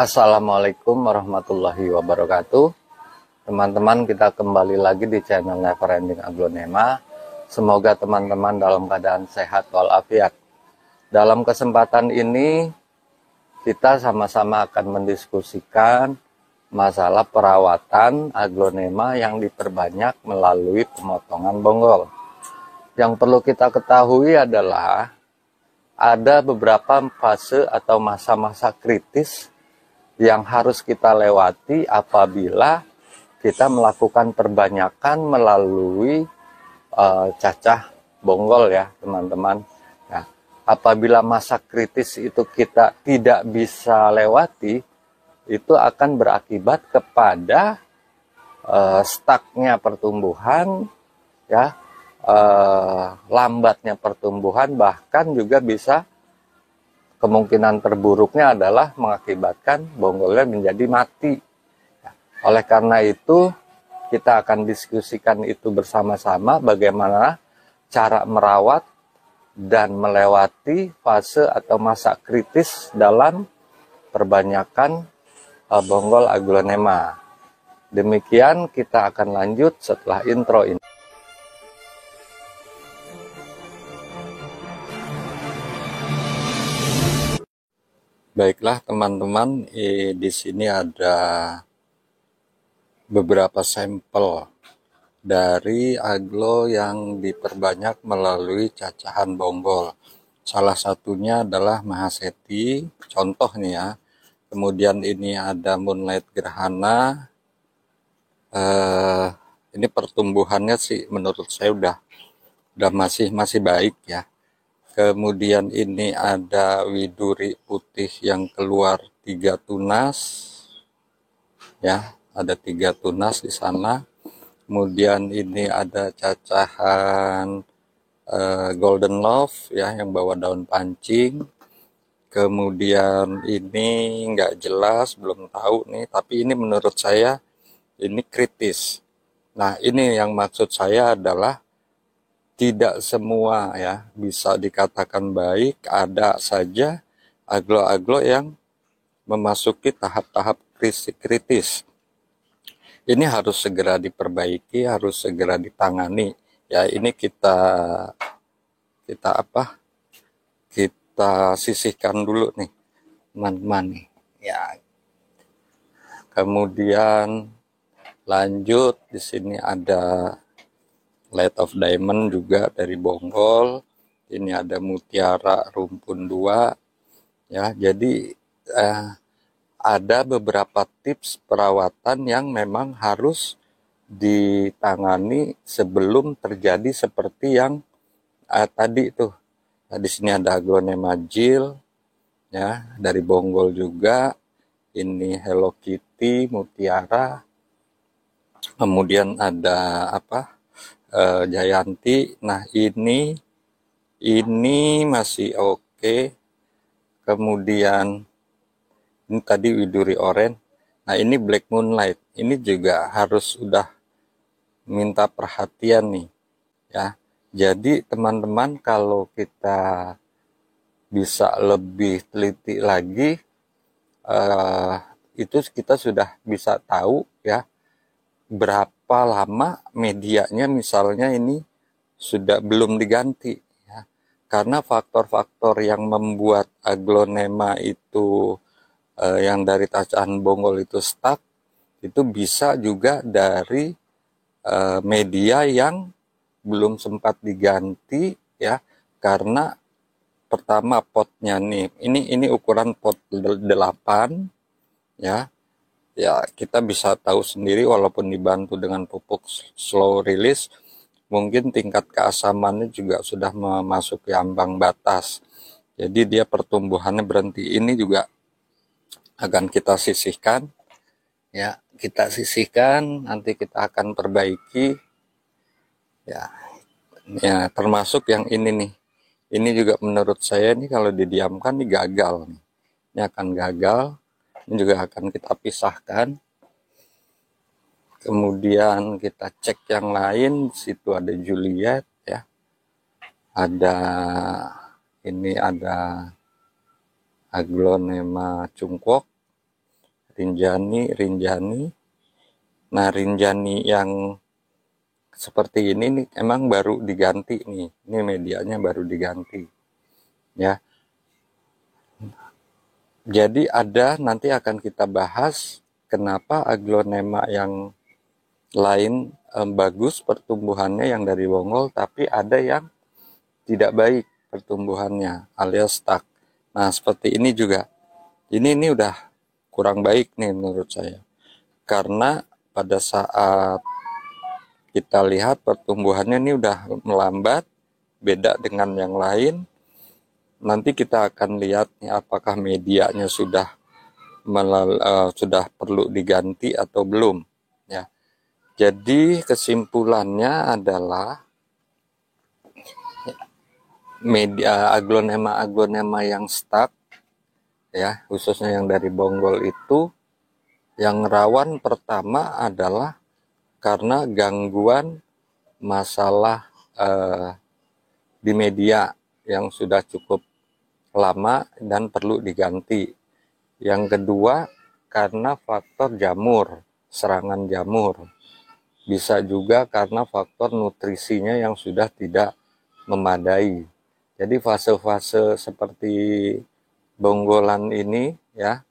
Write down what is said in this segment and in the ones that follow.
Assalamualaikum warahmatullahi wabarakatuh. Teman-teman, kita kembali lagi di channel Neverending Aglonema. Semoga teman-teman dalam keadaan sehat walafiat. Dalam kesempatan ini kita sama-sama akan mendiskusikan masalah perawatan aglonema yang diperbanyak melalui pemotongan bonggol. Yang perlu kita ketahui adalah ada beberapa fase atau masa-masa kritis yang harus kita lewati apabila kita melakukan perbanyakan melalui cacah bonggol ya teman-teman. Nah, apabila masa kritis itu kita tidak bisa lewati, itu akan berakibat kepada stucknya pertumbuhan, ya, lambatnya pertumbuhan, bahkan juga bisa kemungkinan terburuknya adalah mengakibatkan bonggolnya menjadi mati. Oleh karena itu, kita akan diskusikan itu bersama-sama bagaimana cara merawat dan melewati fase atau masa kritis dalam perbanyakan bonggol aglonema. Demikian kita akan lanjut setelah intro ini. Baiklah teman-teman, di sini ada beberapa sampel dari aglo yang diperbanyak melalui cacahan bonggol. Salah satunya adalah Mahaseti, contoh nih ya. Kemudian ini ada Moonlight Gerhana. Ini pertumbuhannya sih menurut saya udah masih baik ya. Kemudian ini ada widuri putih yang keluar 3 tunas, ya, ada 3 tunas di sana. Kemudian ini ada cacahan golden love ya yang bawa daun pancing. Kemudian ini nggak jelas, belum tahu nih, tapi ini menurut saya ini kritis. Nah, ini yang maksud saya adalah tidak semua ya bisa dikatakan baik, ada saja aglo-aglo yang memasuki tahap-tahap kritis. Ini harus segera diperbaiki, harus segera ditangani. Ya, ini kita sisihkan dulu nih, teman-teman nih. Ya. Kemudian lanjut di sini ada Light of Diamond juga dari bonggol. Ini ada Mutiara Rumpun 2. Ya, jadi ada beberapa tips perawatan yang memang harus ditangani sebelum terjadi seperti yang tadi tuh. Nah, di sini ada Aglonema Jill ya, dari bonggol juga. Ini Hello Kitty, Mutiara. Kemudian ada Jayanti. Nah, ini masih oke. Kemudian ini tadi Widuri Orange. Nah, ini Black Moonlight. Ini juga harus udah minta perhatian nih, ya. Jadi teman-teman, kalau kita bisa lebih teliti lagi, itu kita sudah bisa tahu ya berapa lama medianya misalnya ini sudah belum diganti ya. Karena faktor-faktor yang membuat aglonema itu yang dari cacahan bonggol itu stuck, itu bisa juga dari media yang belum sempat diganti ya, karena pertama potnya nih, ini ukuran pot 8 ya. Ya, kita bisa tahu sendiri walaupun dibantu dengan pupuk slow release, mungkin tingkat keasamannya juga sudah memasuki ambang batas. Jadi dia pertumbuhannya berhenti. Ini juga akan kita sisihkan. Ya, kita sisihkan, nanti kita akan perbaiki. Ya, termasuk yang ini nih. Ini juga menurut saya ini kalau didiamkan ini gagal. Ini akan gagal. Ini juga akan kita pisahkan. Kemudian kita cek yang lain. Di situ ada Juliet ya. Ada Aglonema Cungkok. Rinjani. Nah, Rinjani yang seperti ini nih emang baru diganti nih. Ini medianya baru diganti. Ya. Jadi nanti akan kita bahas kenapa aglonema yang lain bagus pertumbuhannya yang dari bonggol, tapi ada yang tidak baik pertumbuhannya alias stuck. Nah, seperti ini juga. Ini udah kurang baik nih menurut saya. Karena pada saat kita lihat pertumbuhannya ini udah melambat, beda dengan yang lain. Nanti kita akan lihat nih apakah medianya sudah perlu diganti atau belum. Ya. Jadi kesimpulannya adalah aglonema yang stuck, ya khususnya yang dari bonggol itu, yang rawan pertama adalah karena gangguan masalah di media yang sudah cukup lama dan perlu diganti. Yang kedua, karena faktor jamur, serangan jamur. Bisa juga karena faktor nutrisinya yang sudah tidak memadai. Jadi fase-fase seperti bonggolan ini, ya,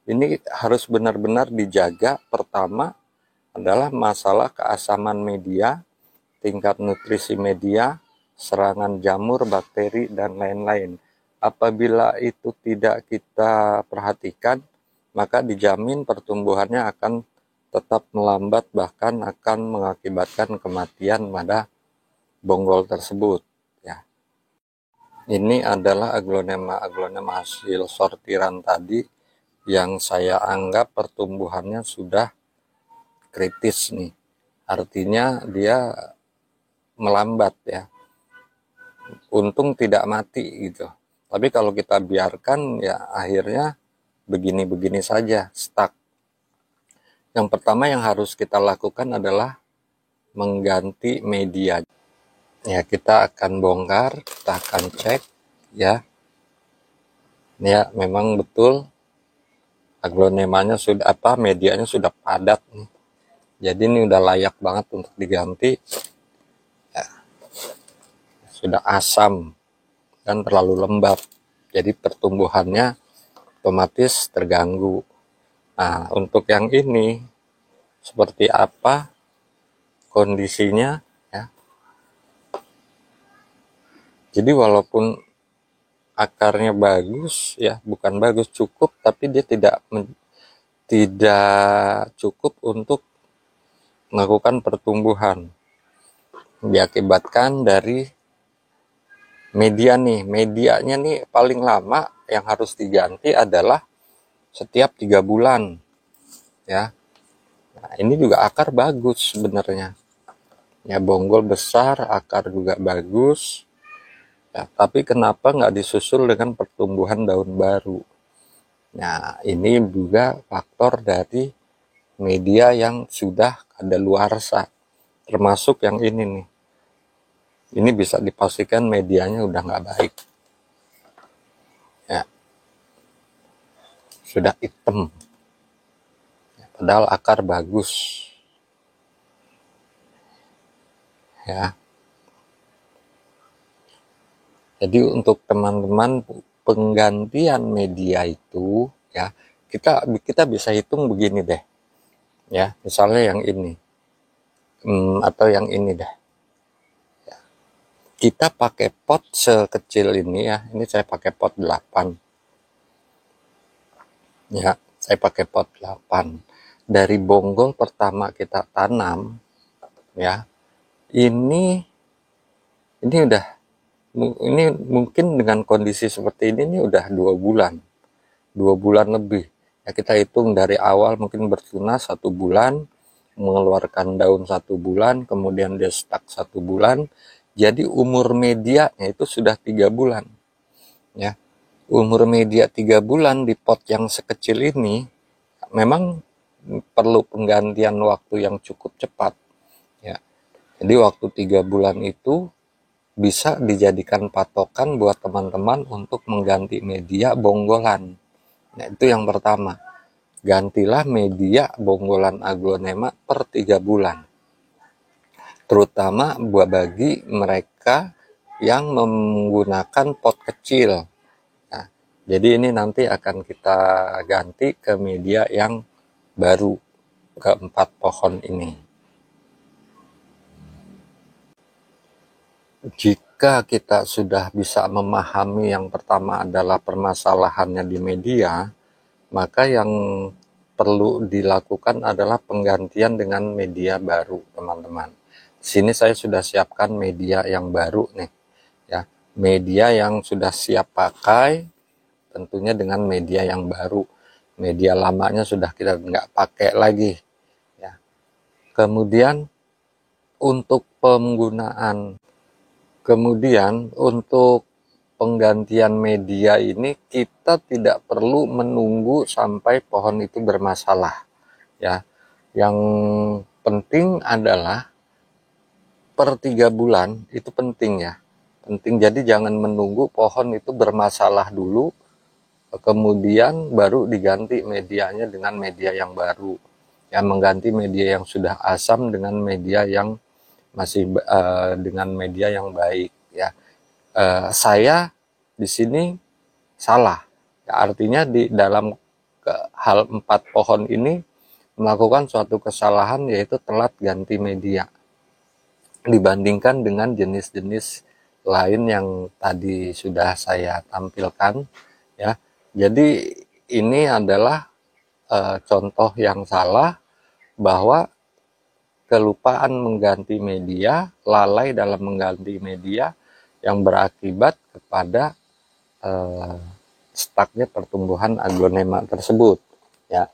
ini harus benar-benar dijaga. Pertama adalah masalah keasaman media, tingkat nutrisi media, serangan jamur, bakteri, dan lain-lain. Apabila itu tidak kita perhatikan, maka dijamin pertumbuhannya akan tetap melambat, bahkan akan mengakibatkan kematian pada bonggol tersebut. Ya. Ini adalah aglonema hasil sortiran tadi yang saya anggap pertumbuhannya sudah kritis nih. Artinya dia melambat ya. Untung tidak mati gitu. Tapi kalau kita biarkan ya akhirnya begini-begini saja, stuck. Yang pertama yang harus kita lakukan adalah mengganti media. Ya, kita akan bongkar, kita akan cek ya. Ya, memang betul aglonemanya medianya sudah padat nih. Jadi ini udah layak banget untuk diganti. Ya, sudah asam dan terlalu lembab. Jadi pertumbuhannya otomatis terganggu. Nah, untuk yang ini seperti apa kondisinya ya. Jadi walaupun akarnya bagus ya, bukan bagus, cukup, tapi dia tidak cukup untuk melakukan pertumbuhan. Diakibatkan dari media nih. Medianya nih paling lama yang harus diganti adalah setiap 3 bulan. Ya. Nah, ini juga akar bagus sebenarnya. Ya, bonggol besar, akar juga bagus. Ya, tapi kenapa nggak disusul dengan pertumbuhan daun baru? Nah, ini juga faktor dari media yang sudah kadaluarsa, termasuk yang ini nih. Ini bisa dipastikan medianya udah nggak baik. Ya, sudah hitam. Ya, padahal akar bagus. Ya. Jadi untuk teman-teman penggantian media itu ya kita bisa hitung begini deh. Ya, misalnya yang ini. Atau yang ini deh. Ya. Kita pakai pot sekecil ini ya. Ini saya pakai pot 8. Ya, saya pakai pot 8. Dari bonggol pertama kita tanam ya. Ini mungkin dengan kondisi seperti ini udah 2 bulan lebih ya. Kita hitung dari awal mungkin bertunas 1 bulan, mengeluarkan daun 1 bulan, kemudian dia stuck 1 bulan, jadi umur medianya itu sudah 3 bulan ya. Umur media 3 bulan di pot yang sekecil ini memang perlu penggantian waktu yang cukup cepat ya. Jadi waktu 3 bulan itu bisa dijadikan patokan buat teman-teman untuk mengganti media bonggolan. Nah, itu yang pertama. gantilah media bonggolan aglonema per 3 bulan. Terutama bagi mereka yang menggunakan pot kecil. Nah, jadi ini nanti akan kita ganti ke media yang baru, ke 4 pohon ini. Jika kita sudah bisa memahami yang pertama adalah permasalahannya di media, maka yang perlu dilakukan adalah penggantian dengan media baru, teman-teman. Di sini saya sudah siapkan media yang baru nih, ya. Media yang sudah siap pakai, tentunya dengan media yang baru. Media lamanya sudah kita nggak pakai lagi, ya. Kemudian untuk penggantian media ini kita tidak perlu menunggu sampai pohon itu bermasalah, ya. Yang penting adalah per 3 bulan itu penting, ya. Penting, jadi jangan menunggu pohon itu bermasalah dulu kemudian baru diganti medianya dengan media yang baru, ya. Mengganti media yang sudah asam dengan media yang masih dengan media yang baik, ya. Saya di sini salah, ya, artinya di dalam hal 4 pohon ini melakukan suatu kesalahan, yaitu telat ganti media dibandingkan dengan jenis-jenis lain yang tadi sudah saya tampilkan, ya. Jadi ini adalah contoh yang salah, bahwa kelupaan mengganti media, lalai dalam mengganti media yang berakibat kepada stucknya pertumbuhan aglonema tersebut, ya.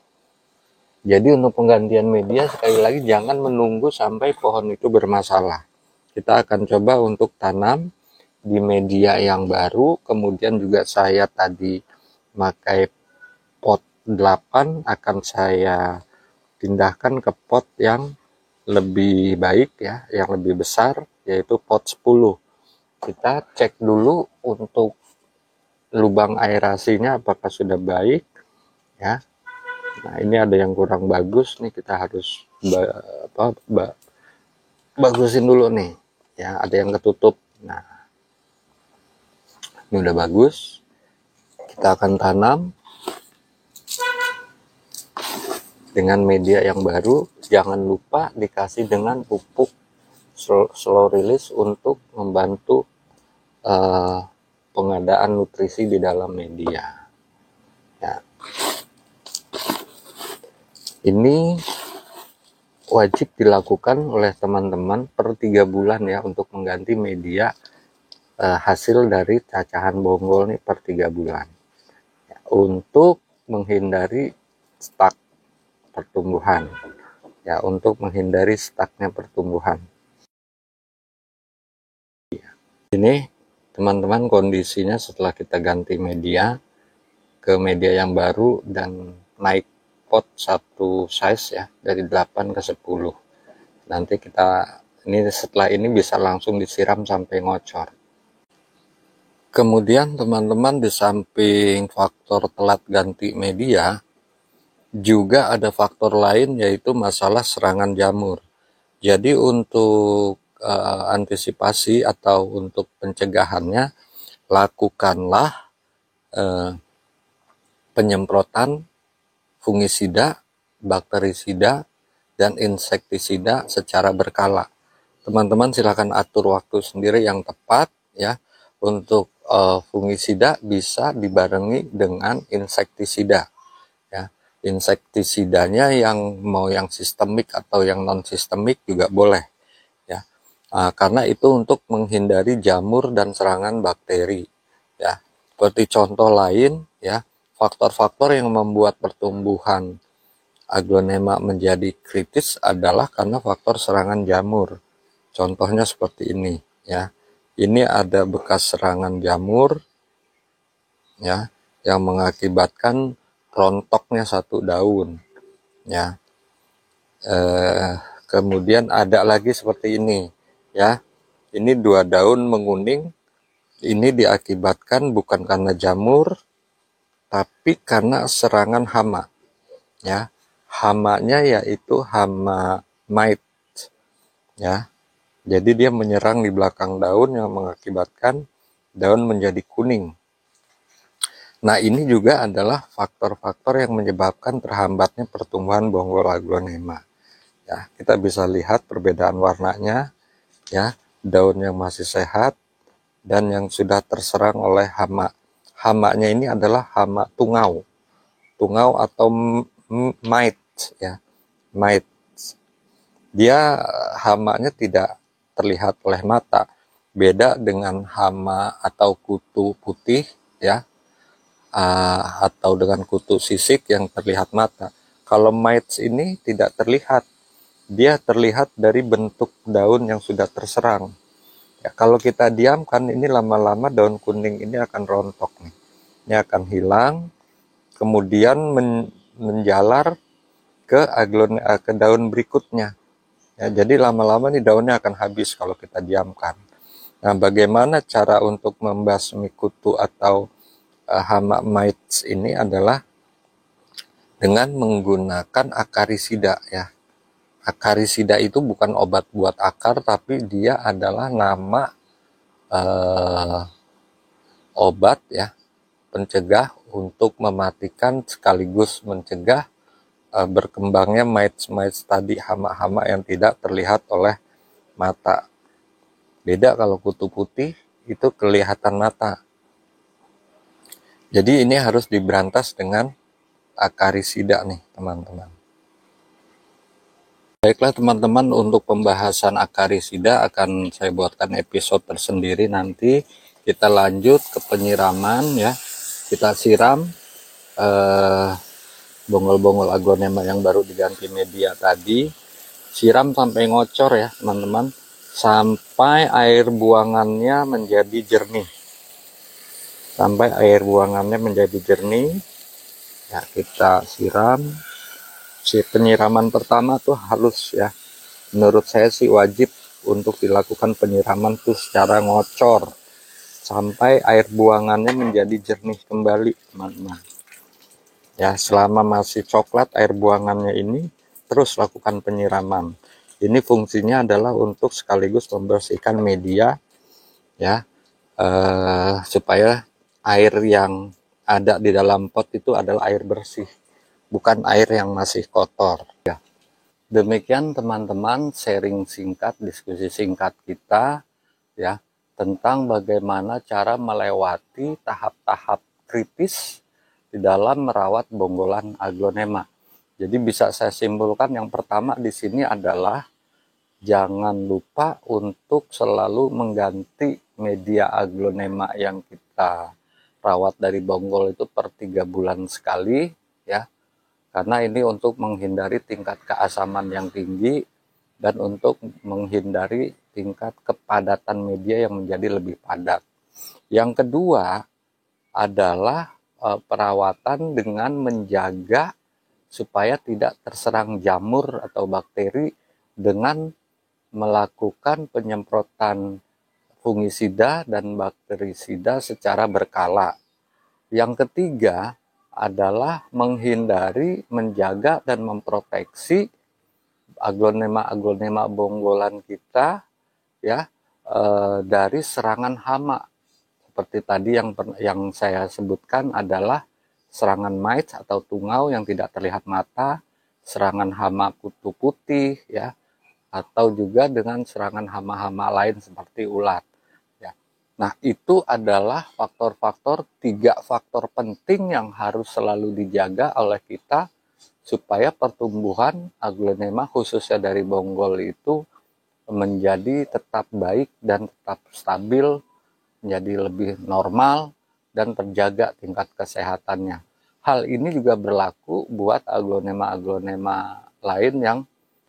Jadi untuk penggantian media, sekali lagi jangan menunggu sampai pohon itu bermasalah. Kita akan coba untuk tanam di media yang baru, kemudian juga saya tadi pakai pot 8 akan saya pindahkan ke pot yang lebih baik, ya, yang lebih besar, yaitu pot 10. Kita cek dulu untuk lubang aerasinya apakah sudah baik, ya. Nah, ini ada yang kurang bagus nih, kita harus bagusin dulu nih, ya. Ada yang ketutup. Nah, ini udah bagus. Kita akan tanam dengan media yang baru. Jangan lupa dikasih dengan pupuk slow release untuk membantu pengadaan nutrisi di dalam media, ya. Ini wajib dilakukan oleh teman-teman per 3 bulan, ya, untuk mengganti media hasil dari cacahan bonggol nih per 3 bulan, ya, untuk menghindari stuck pertumbuhan, ya, untuk menghindari stucknya pertumbuhan. Ini teman-teman kondisinya setelah kita ganti media ke media yang baru dan naik pot 1 size, ya, dari 8 ke 10. Nanti kita setelah ini bisa langsung disiram sampai ngocor. Kemudian teman-teman, di samping faktor telat ganti media, juga ada faktor lain, yaitu masalah serangan jamur. Jadi untuk antisipasi atau untuk pencegahannya, lakukanlah penyemprotan fungisida, bakterisida, dan insektisida secara berkala. Teman-teman silakan atur waktu sendiri yang tepat, ya. Untuk fungisida bisa dibarengi dengan insektisida, ya. Insektisidanya yang mau yang sistemik atau yang non sistemik juga boleh, ya. Karena itu untuk menghindari jamur dan serangan bakteri, ya. Seperti contoh lain, ya, faktor-faktor yang membuat pertumbuhan aglonema menjadi kritis adalah karena faktor serangan jamur. Contohnya seperti ini, ya. Ini ada bekas serangan jamur, ya, yang mengakibatkan rontoknya 1 daun, ya. Kemudian ada lagi seperti ini, ya. Ini 2 daun menguning. Ini diakibatkan bukan karena jamur, tapi karena serangan hama, ya. Hamanya yaitu hama mite, ya. Jadi dia menyerang di belakang daun yang mengakibatkan daun menjadi kuning. Nah, ini juga adalah faktor-faktor yang menyebabkan terhambatnya pertumbuhan bonggol aglonema. Ya, kita bisa lihat perbedaan warnanya, ya, daun yang masih sehat dan yang sudah terserang oleh hama. Hamanya ini adalah hama tungau atau mite, ya, mite. Dia hamanya tidak terlihat oleh mata, beda dengan hama atau kutu putih, ya, atau dengan kutu sisik yang terlihat mata. Kalau mites ini tidak terlihat, dia terlihat dari bentuk daun yang sudah terserang. Ya, kalau kita diamkan, ini lama-lama daun kuning ini akan rontok nih. Ini akan hilang, kemudian menjalar ke daun berikutnya. Ya, jadi lama-lama nih daunnya akan habis kalau kita diamkan. Nah, bagaimana cara untuk membasmi kutu atau hama mites ini adalah dengan menggunakan akarisida, ya. Akarisida itu bukan obat buat akar, tapi dia adalah nama obat, ya, pencegah untuk mematikan sekaligus mencegah berkembangnya mites tadi, hama-hama yang tidak terlihat oleh mata. Beda kalau kutu putih itu kelihatan mata. Jadi ini harus diberantas dengan akarisida nih, teman-teman. Baiklah teman-teman, untuk pembahasan akarisida akan saya buatkan episode tersendiri nanti. Kita lanjut ke penyiraman, ya. Kita siram bonggol-bonggol aglonema yang baru diganti media tadi. Siram sampai ngocor, ya teman-teman, sampai air buangannya menjadi jernih. Sampai air buangannya menjadi jernih, ya, kita siram. Penyiraman pertama tuh halus, ya. Menurut saya sih wajib untuk dilakukan penyiraman tuh secara ngocor sampai air buangannya menjadi jernih kembali, teman-teman. Ya, selama masih coklat air buangannya ini, terus lakukan penyiraman. Ini fungsinya adalah untuk sekaligus membersihkan media, ya, supaya air yang ada di dalam pot itu adalah air bersih, bukan air yang masih kotor, ya. Demikian teman-teman, sharing singkat, diskusi singkat kita, ya, tentang bagaimana cara melewati tahap-tahap kritis di dalam merawat bonggolan aglonema. Jadi bisa saya simpulkan, yang pertama di sini adalah jangan lupa untuk selalu mengganti media aglonema yang kita rawat dari bonggol itu per 3 bulan sekali, ya. Karena ini untuk menghindari tingkat keasaman yang tinggi dan untuk menghindari tingkat kepadatan media yang menjadi lebih padat. Yang kedua adalah perawatan dengan menjaga supaya tidak terserang jamur atau bakteri dengan melakukan penyemprotan fungisida dan bakterisida secara berkala. Yang ketiga adalah menghindari, menjaga, dan memproteksi aglonema bonggolan kita, ya, dari serangan hama. Seperti tadi yang saya sebutkan adalah serangan mites atau tungau yang tidak terlihat mata, serangan hama kutu putih, ya, atau juga dengan serangan hama-hama lain seperti ulat, ya. Nah, itu adalah faktor-faktor, 3 faktor penting yang harus selalu dijaga oleh kita supaya pertumbuhan aglonema khususnya dari bonggol itu menjadi tetap baik dan tetap stabil, menjadi lebih normal dan terjaga tingkat kesehatannya. Hal ini juga berlaku buat aglonema lain yang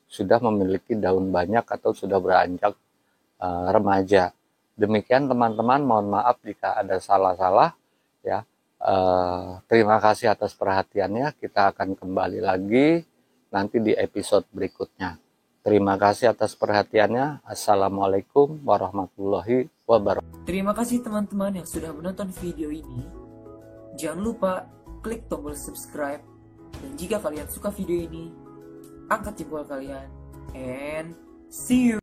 sudah memiliki daun banyak atau sudah beranjak remaja. Demikian teman-teman, mohon maaf jika ada salah-salah, ya. Terima kasih atas perhatiannya. Kita akan kembali lagi nanti di episode berikutnya. Terima kasih atas perhatiannya. Assalamualaikum warahmatullahi wabarakatuh. Terima kasih teman-teman yang sudah menonton video ini. Jangan lupa klik tombol subscribe Dan jika kalian suka video ini, angkat jempol kalian and see you.